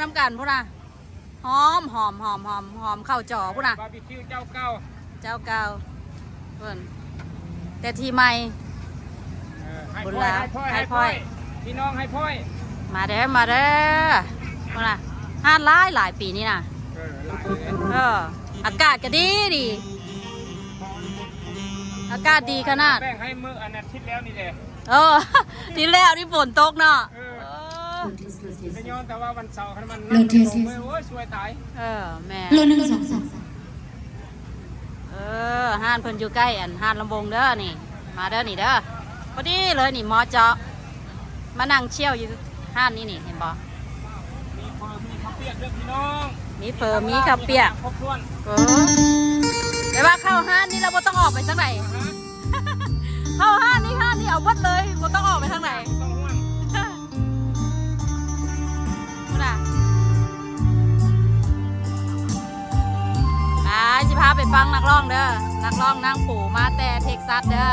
น้ำกันพุ่นน่ะหอมข้าวจ่อพุ่นน่ะ บาร์บีคิวเจ้าเก่า เจ้าเก่าเพิ่นแต่ทีใหม่ ให้ บุญ พ่อย แล้ว ให้พ่อย พี่น้องให้พ่อย มาเด้อพุ่นน่ะห้านหลายปีนี่น่ะ หลายเลย อากาศก็ดีอากาศดีขนาด แป้งให้มื้ออันอาทิตย์แล้วนี่แหละ ทีแล้วนี่ฝนตกเนาะ จะย้อนแต่ว่าวันเสาร์มัน โลเทส โอ้ยสวยตาย แม่ โล1 2 3 ห้านเพิ่นอยู่ใกล้ห้านลำบงเด้อนี่มาเด้อนี่เด้อพอดีเลยนี่หมอเจาะมานั่งเชี่ยวอยู่ห้านนี้นี่เห็นบ่ มีเฟอร์มีข้าวเปียกด้วยพี่น้อง มีเฟอร์มีข้าวเปียก ครบถ้วน แต่ว่าเข้าห้านนี่เราบ่ต้องออกไปทางไหน เข้าห้านนี่เอาเบิดเลยบ่ต้องออกไปทางไหน ต้องห่วง นู่นน่ะสิพาไปฟังนักร้องเด้อนักร้องนางปู่มาแต่เท็กซัสเด้อ